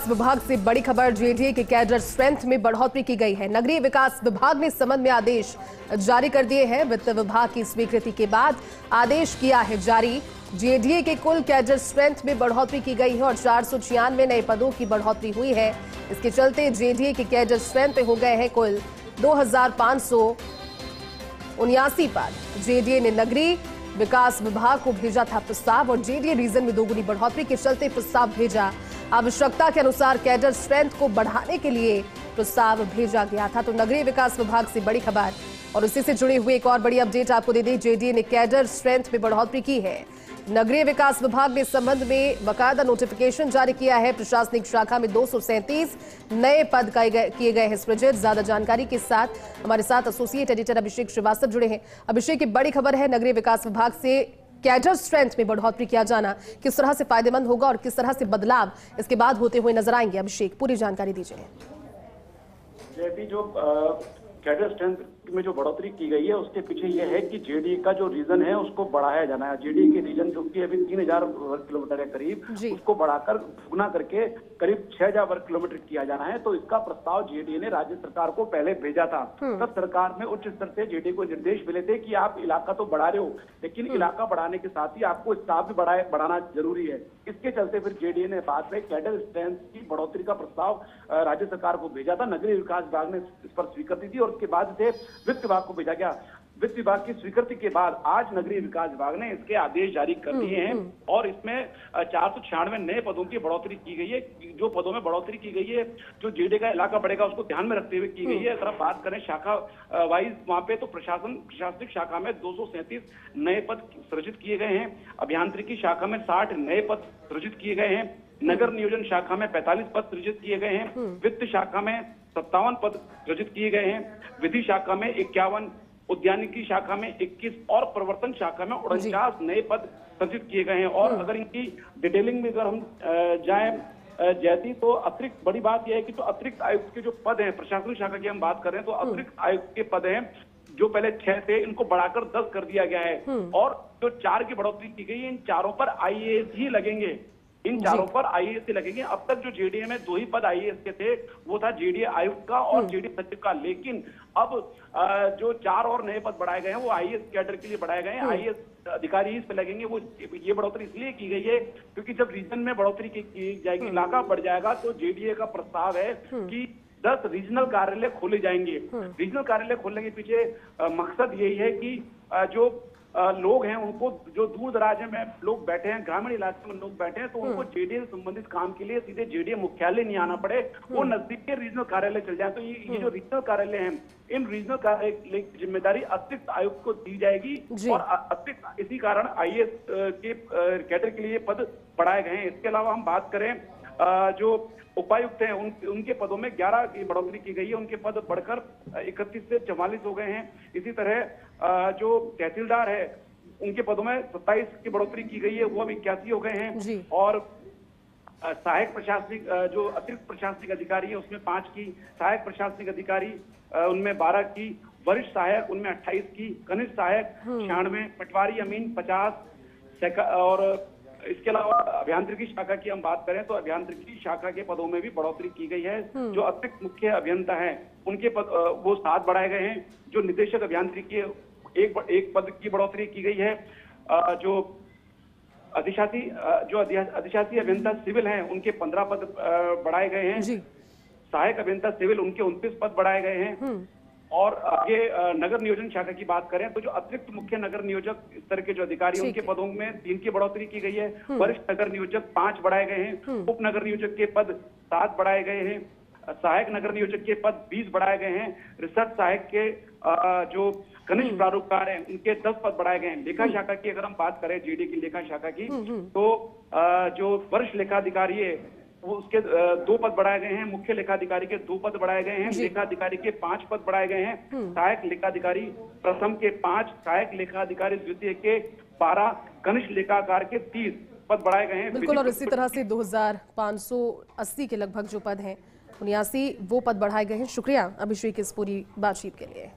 विभाग से बड़ी खबर। जेडीए के कैडर स्ट्रेंथ में बढ़ोतरी की गई है। नगरीय विकास विभाग ने इस संबंध में आदेश जारी कर दिए हैं। वित्त विभाग की स्वीकृति के बाद आदेश किया है जारी। जेडीए के कुल कैडर स्ट्रेंथ में बढ़ोतरी की गई है और 496 नए पदों की बढ़ोतरी हुई है। इसके चलते जेडीए के कैडर स्ट्रेंथ हो गए हैं कुल 2579 पद। जेडीए ने नगरीय विकास विभाग को भेजा था प्रस्ताव और जेडीए रीजन में दोगुनी बढ़ोतरी के चलते प्रस्ताव भेजा। आवश्यकता के अनुसार कैडर स्ट्रेंथ को बढ़ाने के लिए प्रस्ताव भेजा गया था। तो नगरीय विकास विभाग से बड़ी खबर और उसी से जुड़ी हुई एक और बड़ी अपडेट आपको दे दें। जेडीए ने कैडर स्ट्रेंथ में बढ़ोतरी की है। नगरीय विकास विभाग ने इस संबंध में बाकायदा नोटिफिकेशन जारी किया है। प्रशासनिक शाखा में 237 नए पद किए गए हैं सृजित। ज्यादा जानकारी के साथ हमारे साथ एसोसिएट एडिटर अभिषेक श्रीवास्तव जुड़े हैं। अभिषेक, की बड़ी खबर है नगरीय विकास विभाग से कैडर स्ट्रेंथ में बढ़ोतरी किया जाना किस तरह से फायदेमंद होगा और किस तरह से बदलाव इसके बाद होते हुए नजर आएंगे? अभिषेक, पूरी जानकारी दीजिए। जैसी जो कैडर स्ट्रेंथ में जो बढ़ोतरी की गई है उसके पीछे ये है कि जेडीए का जो रीजन है उसको बढ़ाया जाना है। जेडीए के रीजन जो कि अभी 3000 वर्ग किलोमीटर है करीब, उसको बढ़ाकर दुगना करके करीब 6000 वर्ग किलोमीटर किया जाना है। तो इसका प्रस्ताव जेडीए ने राज्य सरकार को पहले भेजा था। तब सरकार में उच्च स्तर से जेडीए को निर्देश मिले थे कि आप इलाका तो बढ़ा रहे हो, लेकिन इलाका बढ़ाने के साथ ही आपको स्टाफ भी बढ़ाना जरूरी है। इसके चलते फिर जेडीए ने बाद में कैडर स्ट्रेंथ की बढ़ोतरी का प्रस्ताव राज्य सरकार को भेजा था। नगरीय विकास विभाग ने इस पर स्वीकृति दी और उसके बाद से वित्त विभाग को भेजा गया। वित्त विभाग की स्वीकृति के बाद आज नगरीय विकास विभाग ने इसके आदेश जारी कर दिए हैं और इसमें 496 नए पदों की बढ़ोतरी की गई है। जो पदों में बढ़ोतरी की गई है, जो जेडीए का इलाका बढ़ेगा उसको ध्यान में रखते हुए की गई है। अगर आप बात करें शाखा वाइज वहां पे, तो प्रशासनिक शाखा में 237 नए पद सृजित किए गए हैं। अभियांत्रिकी शाखा में 60 नए पद सृजित किए गए हैं। नगर नियोजन शाखा में 45 पद सृजित किए गए हैं। वित्त शाखा में 57 पद सृजित किए गए हैं। विधि शाखा में 51, उद्यानिकी शाखा में 21 और प्रवर्तन शाखा में 49 नए पद सृजित किए गए हैं। और अगर इनकी डिटेलिंग में अगर हम जाएं जैसी, तो अतिरिक्त बड़ी बात यह है कि जो अतिरिक्त आयुक्त के जो पद हैं, प्रशासनिक शाखा की हम बात कर रहे हैं, तो अतिरिक्त आयुक्त के पद हैं जो पहले 6 थे, इनको बढ़ाकर 10 कर दिया गया है। और जो 4 की बढ़ोतरी की गई है, इन चारों पर आईएएस ही लगेंगे। इन चारों पर आईएएस से लगेंगे। अब तक जो जेडीए में 2 ही पद आईएएस के थे, वो था जेडीए आयुक्त का और जेडीए सचिव का। लेकिन अब जो 4 और नए पद बढ़ाए गए हैं वो आईएएस कैडर के लिए बढ़ाए गए हैं। आईएएस अधिकारी इस पे लगेंगे। वो ये बढ़ोतरी इसलिए की गई है क्योंकि जब रीजन में बढ़ोतरी की जाएगी, इलाका बढ़ जाएगा, तो जेडीए का प्रस्ताव है कि 10 रीजनल कार्यालय खोले जाएंगे। रीजनल कार्यालय खोलने के पीछे मकसद यही है कि जो लोग हैं उनको, जो दूर दराज में लोग बैठे हैं, ग्रामीण इलाके में लोग बैठे हैं, तो उनको जेडीए से संबंधित काम के लिए सीधे जेडीए मुख्यालय नहीं आना पड़े, वो नजदीक के रीजनल कार्यालय चल जाए। तो ये जो रीजनल कार्यालय हैं, इन रीजनल कार्यालय की जिम्मेदारी अतिरिक्त आयुक्त को दी जाएगी और अतिरिक्त इसी कारण आईएएस के कैडर के लिए पद बढ़ाए गए हैं। इसके अलावा हम बात करें जो उपायुक्त हैं, उनके पदों में 11 की बढ़ोतरी की गई है। उनके पद बढ़कर 31 से 44 हो गए हैं। इसी तरह जो तहसीलदार है, उनके पदों में 27 की बढ़ोतरी की गई है, वो अब 81 हो गए हैं। और सहायक प्रशासनिक जो अतिरिक्त प्रशासनिक अधिकारी है उसमें 5 की, सहायक प्रशासनिक अधिकारी उनमें 12 की, वरिष्ठ सहायक उनमें 28 की, कनिष्ठ सहायक 96, पटवारी अमीन 50, और इसके अलावा अभियांत्रिकी शाखा की हम बात करें तो अभियांत्रिकी शाखा के पदों में भी बढ़ोतरी की गई है। जो अतिरिक्त मुख्य अभियंता हैं उनके पद वो 7 बढ़ाए गए हैं। जो निदेशक अभियांत्रिकी एक पद की बढ़ोतरी की गई है। जो अधिशासी अभियंता सिविल हैं उनके 15 पद बढ़ाए गए हैं। सहायक अभियंता सिविल उनके 29 पद बढ़ाए गए हैं। और आगे नगर नियोजन शाखा की बात करें तो जो अतिरिक्त मुख्य नगर नियोजक स्तर के जो अधिकारी उनके पदों में 3 की बढ़ोतरी की गई है। वरिष्ठ नगर नियोजक 5 बढ़ाए गए हैं। उप नगर नियोजक के पद 7 बढ़ाए गए हैं। सहायक नगर नियोजक के पद 20 बढ़ाए गए हैं। रिसर्च सहायक के जो कनिष्ठ प्रारूपकार हैं उनके 10 पद बढ़ाए गए हैं। लेखा शाखा की अगर हम बात करें, जेडीए की लेखा शाखा की, तो जो वरिष्ठ लेखाधिकारी है वो उसके 2 पद बढ़ाए गए हैं। मुख्य लेखाधिकारी के 2 पद बढ़ाए गए हैं। लेखाधिकारी के 5 पद बढ़ाए गए हैं। सहायक लेखाधिकारी प्रथम के 5, सहायक लेखाधिकारी द्वितीय के 12, कनिष्ठ लेखाकार के 30 पद बढ़ाए गए हैं। बिल्कुल। और इसी तरह से 2580 के लगभग जो पद हैं, 79 वो पद बढ़ाए गए हैं। शुक्रिया अभिषेक इस पूरी बातचीत के लिए।